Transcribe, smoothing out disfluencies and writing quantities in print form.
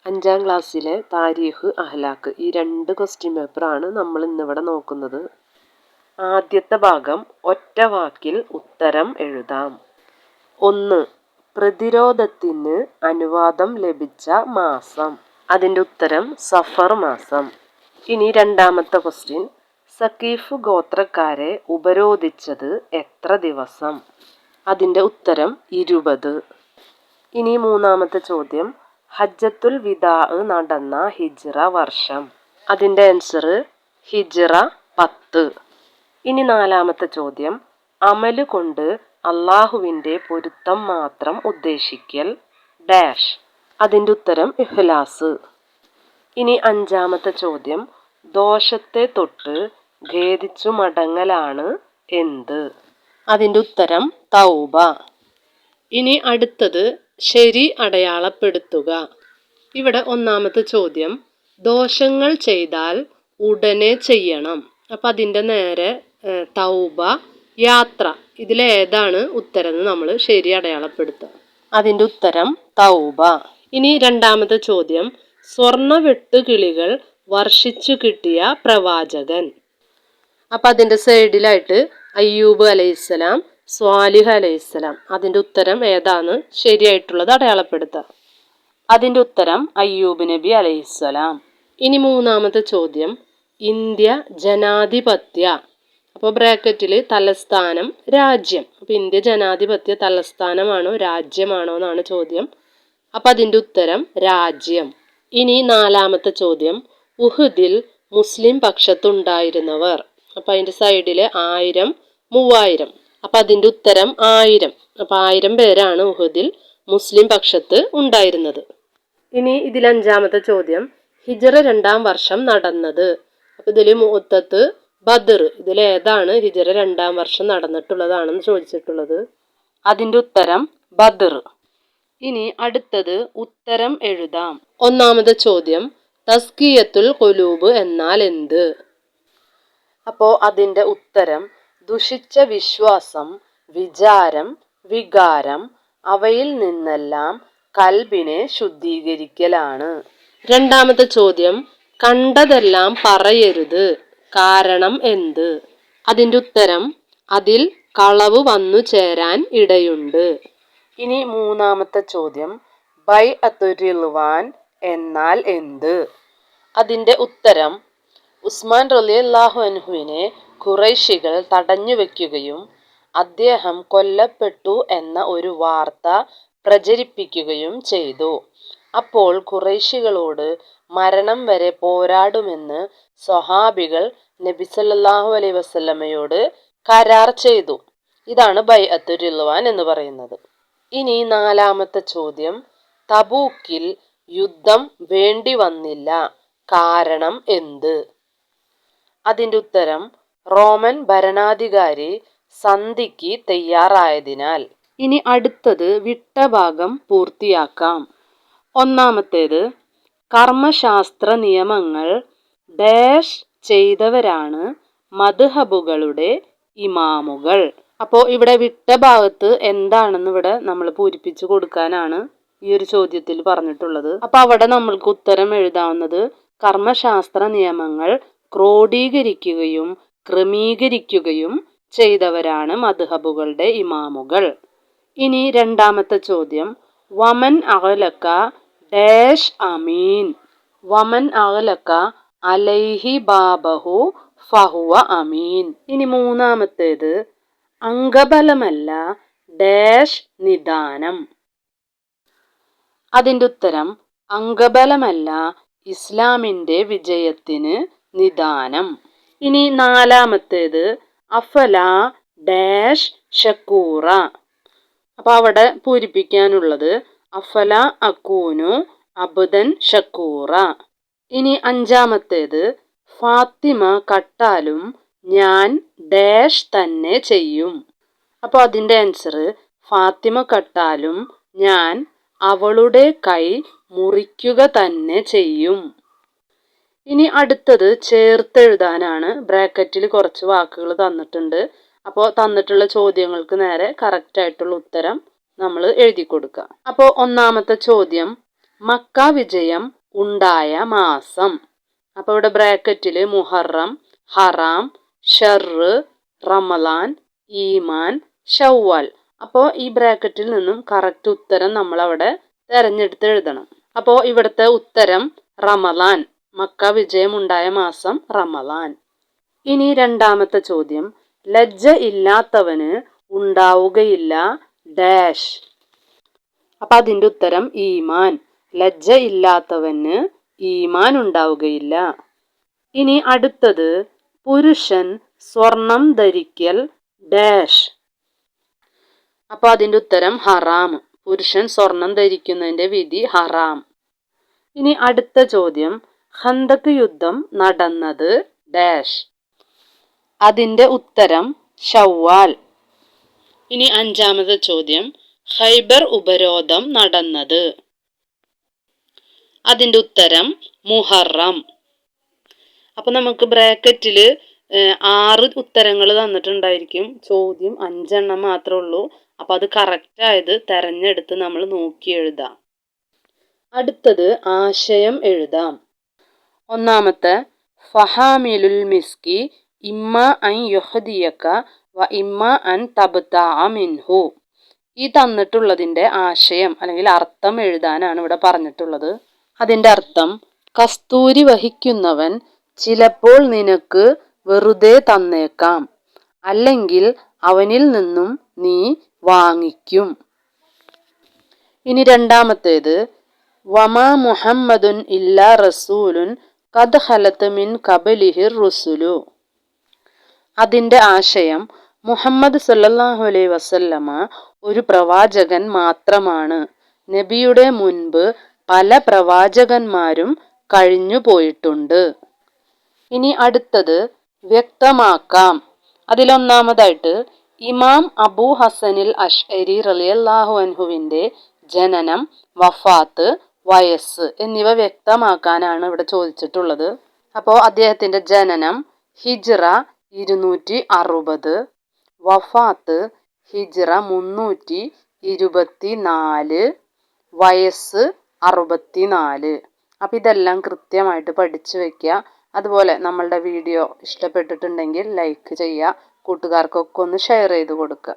5ാം ക്ലാസ്സിലെ താരീഖ് അഹ്ലാഖ് ഈ 2 ക്വസ്റ്റ്യൻ പേപ്പറാണ് നമ്മൾ ഇന്നിവിടെ നോക്കുന്നത്. ആദ്യത്തെ ഭാഗം ഒറ്റ വാക്കിൽ ഉത്തരം എഴുതാം. 1. പ്രതിരോധത്തിന് അനുവാദം ലഭിച്ച മാസം. അതിൻ്റെ ഉത്തരം സഫർ മാസം. ഇനി രണ്ടാമത്തെ ക്വസ്റ്റ്യൻ, സഖീഫ് ഗോത്രക്കാരെ ഉപരോധിച്ചത് എത്ര ദിവസം? അതിൻ്റെ ഉത്തരം 20. ഇനി മൂന്നാമത്തെ ചോദ്യം, ഹജ്ജത്തുൽ വിദാ നടന്ന ഹിജ്റ വർഷം. അതിൻ്റെ ആൻസർ ഹിജ്റ 10. ഇനി നാലാമത്തെ ചോദ്യം, അമല് കൊണ്ട് അള്ളാഹുവിൻ്റെ പൊരുത്തം മാത്രം ഉദ്ദേശിക്കൽ ഡാഷ്. അതിൻ്റെ ഉത്തരം ഇഖ്ലാസ്. ഇനി അഞ്ചാമത്തെ ചോദ്യം, ദോഷത്തെ തൊട്ട് ഖേദിച്ചു മടങ്ങലാണ് എന്ത്? അതിൻ്റെ ഉത്തരം തൗബ. ഇനി അടുത്തത് ശരി അടയാളപ്പെടുത്തുക. ഇവിടെ ഒന്നാമത്തെ ചോദ്യം, ദോഷങ്ങൾ ചെയ്താൽ ഉടനെ ചെയ്യണം. അപ്പം അതിൻ്റെ നേരെ തൗബ, യാത്ര, ഇതിലേതാണ് ഉത്തരം എന്ന് നമ്മൾ ശരി അടയാളപ്പെടുത്തുക. അതിൻ്റെ ഉത്തരം തൗബ. ഇനി രണ്ടാമത്തെ ചോദ്യം, സ്വർണ്ണ വെട്ടുകിളികൾ വർഷിച്ചു കിട്ടിയ പ്രവാചകൻ. അപ്പം അതിൻ്റെ സൈഡിലായിട്ട് അയ്യൂബ് അലൈഹിസ്സലാം, സ്വാലിഹ് അലൈഹിസ്സലാം. അതിൻ്റെ ഉത്തരം ഏതാണ് ശരിയായിട്ടുള്ളത് അടയാളപ്പെടുത്തുക. അതിൻ്റെ ഉത്തരം അയ്യൂബ് നബി അലൈഹിസ്സലാം. ഇനി മൂന്നാമത്തെ ചോദ്യം, ഇന്ത്യ ജനാധിപത്യ, അപ്പോൾ ബ്രാക്കറ്റിൽ തലസ്ഥാനം രാജ്യം. അപ്പോൾ ഇന്ത്യ ജനാധിപത്യ തലസ്ഥാനമാണോ രാജ്യമാണോ എന്നാണ് ചോദ്യം. അപ്പം അതിൻ്റെ ഉത്തരം രാജ്യം. ഇനി നാലാമത്തെ ചോദ്യം, ഉഹുദിൽ മുസ്ലിം പക്ഷത്തുണ്ടായിരുന്നവർ. അപ്പം അതിൻ്റെ സൈഡിൽ 1000, 3000. അപ്പം അതിൻ്റെ ഉത്തരം 1000. അപ്പം 1000 പേരാണ് ഉഹുദിൽ മുസ്ലിം പക്ഷത്ത് ഉണ്ടായിരുന്നത്. ഇനി ഇതിൽ അഞ്ചാമത്തെ ചോദ്യം, ഹിജ്റ 2ാം വർഷം നടന്നത്. അപ്പം ഇതിൽ മുഅത്തത്ത് ബദർ, ഇതിലേതാണ് ഹിജ്റ 2ാം വർഷം നടന്നിട്ടുള്ളതാണെന്ന് ചോദിച്ചിട്ടുള്ളത്. അതിൻ്റെ ഉത്തരം ബദർ. ഇനി അടുത്തത് ഉത്തരം എഴുതാം. ഒന്നാമത്തെ ചോദ്യം, തസ്കിയത്തുൽ ഖുലൂബ് എന്നാൽ എന്ത്? അപ്പോൾ അതിൻ്റെ ഉത്തരം ദുഷിച്ച വിശ്വാസം, വിചാരം, വികാരം അവയിൽ നിന്നെല്ലാം കൽബിനെ ശുദ്ധീകരിക്കലാണ്. രണ്ടാമത്തെ ചോദ്യം, കണ്ടതെല്ലാം പറയരുത്, കാരണം എന്ത്? അതിൻ്റെ ഉത്തരം അതിൽ കളവ് വന്നു ചേരാൻ ഇടയുണ്ട്. ഇനി മൂന്നാമത്തെ ചോദ്യം, ബൈഅത്തുർ റിദ്വാൻ എന്നാൽ എന്ത്? അതിൻ്റെ ഉത്തരം ഉസ്മാൻ റളിയല്ലാഹു അൻഹുവിനെ ഖുറൈശികൾ തടഞ്ഞു വെക്കുകയും അദ്ദേഹം കൊല്ലപ്പെട്ടു എന്ന ഒരു വാർത്ത പ്രചരിപ്പിക്കുകയും ചെയ്തു. അപ്പോൾ ഖുറൈശികളോട് മരണം വരെ പോരാടുമെന്ന് സ്വഹാബികൾ നബി സല്ലല്ലാഹു അലൈഹി വസല്ലമയോട് കരാർ ചെയ്തു. ഇതാണ് ബൈഅത്തുർ റിദ്വാൻ എന്ന് പറയുന്നത്. ഇനി നാലാമത്തെ ചോദ്യം, തബൂക്കിൽ യുദ്ധം വേണ്ടി വന്നില്ല, കാരണം എന്ത്? അതിൻ്റെ ഉത്തരം റോമൻ ഭരണാധികാരി സന്ധിക്ക് തയ്യാറായതിനാൽ. ഇനി അടുത്തത് വിട്ട ഭാഗം പൂർത്തിയാക്കാം. ഒന്നാമത്തേത്, കർമ്മശാസ്ത്ര നിയമങ്ങൾ ഡാഷ് ചെയ്തവരാണ് മദ്ഹബുകളുടെ ഇമാമുകൾ. അപ്പോൾ ഇവിടെ വിട്ട ഭാഗത്ത് എന്താണെന്ന് ഇവിടെ നമ്മൾ പൂരിപ്പിച്ചു കൊടുക്കാനാണ് ഈ ഒരു ചോദ്യത്തിൽ പറഞ്ഞിട്ടുള്ളത്. അപ്പോൾ അവിടെ നമ്മൾക്ക് ഉത്തരം എഴുതാവുന്നത് കർമ്മശാസ്ത്ര നിയമങ്ങൾ ക്രോഡീകരിക്കുകയും ക്രമീകരിക്കുകയും ചെയ്തവരാണ് മദ്ഹബുകളുടെ ഇമാമുകൾ. ഇനി രണ്ടാമത്തെ ചോദ്യം, വമൻ അഗ്ലക ഡാഷ് അമീൻ. വമൻ അഗ്ലക അലൈഹി ബാബഹു ഫഹുവ അമീൻ. ഇനി മൂന്നാമത്തേത്, അംഗബലമല്ല ഡാഷ് നിദാനം. അതിൻ്റെ ഉത്തരം അംഗബലമല്ല ഇസ്ലാമിൻ്റെ വിജയത്തിന് നിദാനം. ഇനി നാലാമത്തേത്, അഫല ഡാഷ് ഷക്കൂറ. അപ്പോൾ അവിടെ പൂരിപ്പിക്കാനുള്ളത് അഫല അക്കൂനു അബ്ദൻ ഷക്കൂറ. ഇനി അഞ്ചാമത്തേത്, ഫാത്തിമ കട്ടാലും ഞാൻ ഡാഷ് തന്നെ ചെയ്യും. അപ്പോൾ അതിൻ്റെ ആൻസർ ഫാത്തിമ കട്ടാലും ഞാൻ അവളുടെ കൈ മുറിക്കുക തന്നെ ചെയ്യും. ഇനി അടുത്തത് ചേർത്തെഴുതാനാണ്. ബ്രാക്കറ്റിൽ കുറച്ച് വാക്കുകൾ തന്നിട്ടുണ്ട്. അപ്പോൾ തന്നിട്ടുള്ള ചോദ്യങ്ങൾക്ക് നേരെ കറക്റ്റായിട്ടുള്ള ഉത്തരം നമ്മൾ എഴുതി കൊടുക്കുക. അപ്പോൾ ഒന്നാമത്തെ ചോദ്യം, മക്ക വിജയം ഉണ്ടായ മാസം. അപ്പോൾ ഇവിടെ ബ്രാക്കറ്റിൽ മുഹറം, ഹറാം, ഷർറ്, റമലാൻ, ഈമാൻ, ഷവ്വാൽ. അപ്പോൾ ഈ ബ്രാക്കറ്റിൽ നിന്നും കറക്റ്റ് ഉത്തരം നമ്മളവിടെ തിരഞ്ഞെടുത്ത് എഴുതണം. അപ്പോൾ ഇവിടുത്തെ ഉത്തരം റമലാൻ. മക്ക വിജയം ഉണ്ടായ മാസം റമലാൻ. ഇനി രണ്ടാമത്തെ ചോദ്യം, ലജ്ജ ഇല്ലാത്തവന് ഉണ്ടാവുകയില്ല ഡാഷ്. അപ്പം അതിൻ്റെ ഉത്തരം ഈമാൻ. ലജ്ജ ഇല്ലാത്തവന് ഈമാൻ ഉണ്ടാവുകയില്ല. ഇനി അടുത്തത്, പുരുഷൻ സ്വർണം ധരിക്കൽ ഡാഷ്. അപ്പോൾ അതിൻ്റെ ഉത്തരം ഹറാം. പുരുഷൻ സ്വർണം ധരിക്കുന്നതിൻ്റെ വിധി ഹറാം. ഇനി അടുത്ത ചോദ്യം, ഖന്തക്ക് യുദ്ധം നടന്നത് ഡാഷ്. അതിൻ്റെ ഉത്തരം ഷവ്വാൽ. ഇനി അഞ്ചാമത്തെ ചോദ്യം, ഖൈബർ ഉപരോധം നടന്നത്. അതിൻ്റെ ഉത്തരം മുഹറം. അപ്പം നമുക്ക് ബ്രാക്കറ്റിൽ 6 ഉത്തരങ്ങൾ തന്നിട്ടുണ്ടായിരിക്കും. ചോദ്യം 5 എണ്ണം മാത്രമേ ഉള്ളൂ. അപ്പം അത് കറക്റ്റായത് തിരഞ്ഞെടുത്ത് നമ്മൾ നോക്കി എഴുതാം. അടുത്തത് ആശയം എഴുതാം. ഒന്നാമത്തെ, ഫഹാമിലുൽ മിസ്കി ഇമ്മ അൻ യുഹദിയക വ ഇമ്മ അൻ തബ്തഅ മിൻഹു. ഈ തന്നിട്ടുള്ളതിൻ്റെ ആശയം അല്ലെങ്കിൽ അർത്ഥം എഴുതാനാണ് ഇവിടെ പറഞ്ഞിട്ടുള്ളത്. അതിൻ്റെ അർത്ഥം, കസ്തൂരി വഹിക്കുന്നവൻ ചിലപ്പോൾ നിനക്ക് വെറുതെ തന്നേക്കാം, അല്ലെങ്കിൽ അവനിൽ നിന്നും നീ വാങ്ങിക്കും. ഇനി രണ്ടാമത്തേത്, വമാ മുഹമ്മദുൻ ഇല്ലാ റസൂലുൻ ഖദ് ഖലത് മിൻ ഖബലിഹിർ റുസുലു. അതിൻ്റെ ആശയം, മുഹമ്മദ് സല്ലല്ലാഹു അലൈഹി വസല്ലമ ഒരു പ്രവാചകൻ മാത്രമാണ്. നബിയുടെ മുൻപ് പല പ്രവാചകന്മാരും കഴിഞ്ഞു പോയിട്ടുണ്ട്. ഇനി അടുത്തത് വ്യക്തമാക്കാം. അതിലൊന്നാമതായിട്ട്, ഇമാം അബൂ ഹസനിൽ അഷ്അരി റളിയല്ലാഹു അൻഹുവിൻ്റെ ജനനം, വഫാത്ത്, വയസ്സ് എന്നിവ വ്യക്തമാക്കാനാണ് ഇവിടെ ചോദിച്ചിട്ടുള്ളത്. അപ്പോൾ അദ്ദേഹത്തിൻ്റെ ജനനം ഹിജ്റ 260, വഫാത്ത് ഹിജ്റ 324, വയസ്സ് 64. അപ്പം ഇതെല്ലാം കൃത്യമായിട്ട് പഠിച്ചു വയ്ക്കുക. അതുപോലെ നമ്മളുടെ വീഡിയോ ഇഷ്ടപ്പെട്ടിട്ടുണ്ടെങ്കിൽ ലൈക്ക് ചെയ്യുക, കൂട്ടുകാർക്കൊക്കെ ഒന്ന് ഷെയർ ചെയ്ത് കൊടുക്കുക.